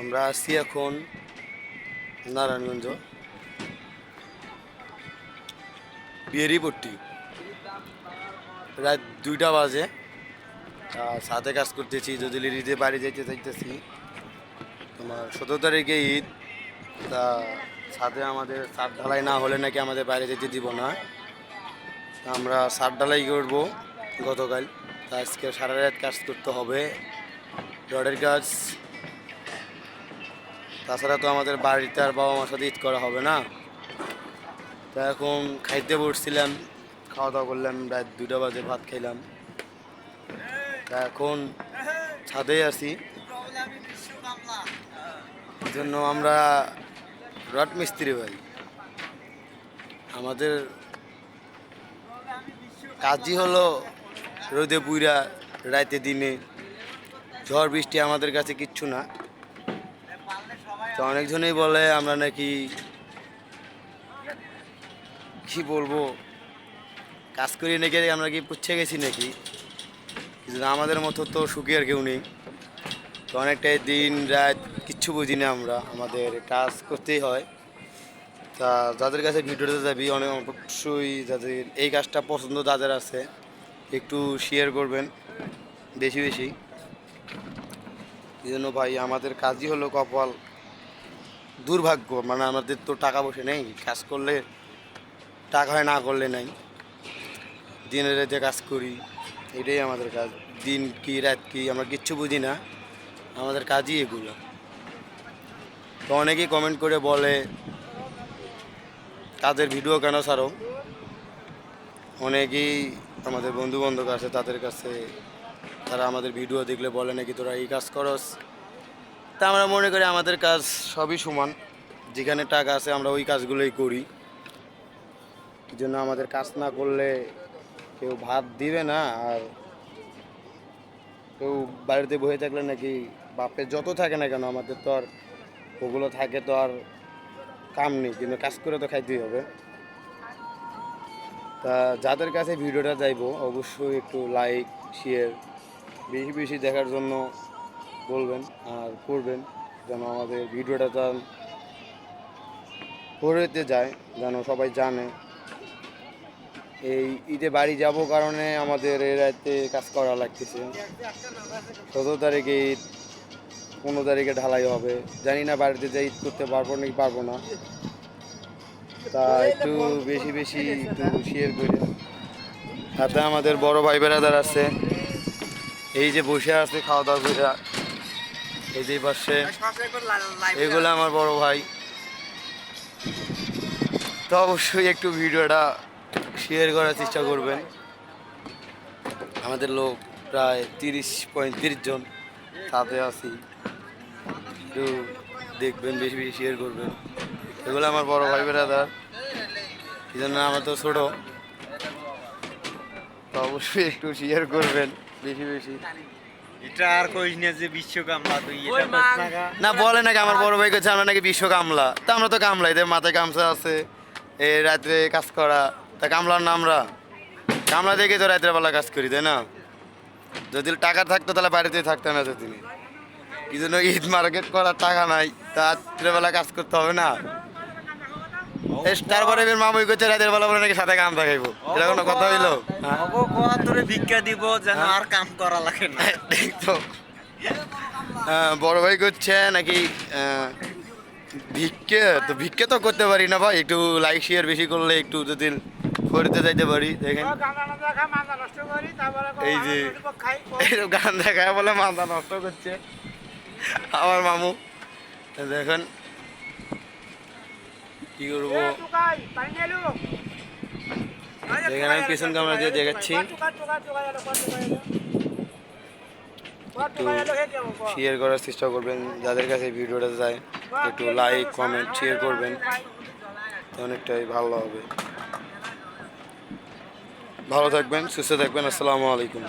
আমরা আছি এখন নারায়ণগঞ্জ বিহারিপট্টি। রাত 2টা বাজে, সাথে কাজ করতেছি। যদি লিরিতে বাড়ি যাইতে চাইতেছি, তোমার 17 তারিখে ঈদ, তা সাথে আমাদের ছাদ ঢালাই না হলে নাকি আমাদের বাইরে যেতে দিব না। আমরা ছাদ ঢালাই করবো গতকাল, তা আজকে সারা রাত কাজ করতে হবে, রডের কাজ। তাছাড়া তো আমাদের বাড়িতে আর বাবা মার সাথে ঈদ করা হবে না। তা এখন খাইতে বসছিলাম, খাওয়া দাওয়া করলাম, রাত 2টা বাজে ভাত খাইলাম। তা এখন ছাদে আছি, এই জন্য আমরা রড মিস্ত্রি ভাই। আমাদের কাজই হলো রোদে পুইরা রাতে দিনে, ঝড় বৃষ্টি আমাদের কাছে কিচ্ছু না। তো অনেকজনেই বলে আমরা নাকি কি বলবো, কাজ করি নাকি আমরা কি পুচ্ছে গেছি নাকি, কিন্তু আমাদের মতো তো সুখী আর কেউ নেই। তো অনেকটাই দিন রাত কিচ্ছু বুঝি না আমরা, আমাদের কাজ করতেই হয়। তা যাদের কাছে ভিডিওতে যাবি অবশ্যই যাদের এই কাজটা পছন্দ যাদের আছে একটু শেয়ার করবেন বেশি বেশি। এই জন্য ভাই আমাদের কাজই হলো কপাল, দুর্ভাগ্য। মানে আমাদের তো টাকা পয়সা নেই, কাজ করলে টাকা হয়, না করলে নাই। দিনে রাতে কাজ করি, এটাই আমাদের কাজ। দিন কি রাত কি আমরা কিচ্ছু বুঝি না, আমাদের কাজই এগুলো। তো অনেকেই কমেন্ট করে বলে কাজের ভিডিও কেন ছাড়ো। অনেকেই আমাদের বন্ধু বান্ধব আছে, তাদের কাছে তারা আমাদের ভিডিও দেখলে বলে নাকি তোরা এই কাজ করস। তা আমরা মনে করি আমাদের কাজ সবই সমান, যেখানে টাকা আছে আমরা ওই কাজগুলোই করি। এই জন্য আমাদের কাজ না করলে কেউ ভাত দিবে না, আর কেউ বাড়িতে বসে থাকলে নাকি বাপের যত থাকে না কেন আমাদের তো আর ওগুলো থাকে তো আর কাম নেই, কিন্তু কাজ করে তো খাইতেই হবে। তা যাদের কাছে ভিডিওটা যাইবো অবশ্যই একটু লাইক শেয়ার বেশি বেশি দেখার জন্য বলবেন আর করবেন, যেন আমাদের ভিডিওটা পড়তে যায়, যেন সবাই জানে। এই ঈদে বাড়ি যাব কারণে আমাদের এই রাতে কাজ করা লাগতেছে। 17 তারিখে ঈদ, 15 তারিখে ঢালাই হবে। জানি না বাড়িতে যাই ঈদ করতে পারবো নাকি পারবো না। তা একটু বেশি বেশি একটু শেয়ার করে। সাথে আমাদের বড় ভাই বেড়াদার আছে, এই যে বসে আছে খাওয়া দাওয়া করে, এই যে পাশে এগুলো আমার বড় ভাই। তো অবশ্যই একটু ভিডিওটা শেয়ার করার চেষ্টা করবেন। আমাদের লোক প্রায় 30-35 জন সাথে আছি, একটু দেখবেন বেশি বেশি শেয়ার করবেন। এগুলো আমার বড় ভাই বেড়াদার, এই জন্য আমরা তো ছোটো। তো অবশ্যই একটু শেয়ার করবেন বেশি বেশি। এটা আর কইস না যে বিশ্ব কামলা তুই না বলে নাকি আমার বড় ভাই কাছে আমরা নাকি বিশ্ব কামলা। তা আমরা তো কামলাই, এদের মাথায় গামছা আছে, এ রাত্রে কাজ করা। তা কামলার না, আমরা কামলা দেখে তো রাত্রে বেলা কাজ করি, তাই না? যদি টাকা থাকতো তাহলে বাড়িতেই থাকতাম না এতদিন। এই জন্য ঈদ মার্কেট করার টাকা নাই, তা রাত্রেবেলা কাজ করতে হবে না। তারপরে এবার মামুই করছে রাতের বেলা বলে নাকি সাথে কাম দেখাইবো, এটা কোনো কথা হইলো? তোরে ভিক্ষা দিব যেন আর কাম করা লাগে না। দেখতো বড় ভাই করছে নাকি ভিক্ষে, তো ভিক্ষে তো করতে পারি না ভাই। একটু লাইক শেয়ার বেশি করলে একটু যদি করতে যাইতে পারি। দেখেন এই যে এইসব গান দেখায় বলে মাথা নষ্ট করছে আমার মামু। দেখেন কি করবো, দেখেন আমি পিছন ক্যামেরা দিয়ে দেখাচ্ছি। একটু শেয়ার করার চেষ্টা করবেন, যাদের কাছে ভিডিওটা যায় একটু লাইক কমেন্ট শেয়ার করবেন, অনেকটাই ভালো হবে। ভালো থাকবেন, সুস্থ থাকবেন। আসসালামু আলাইকুম।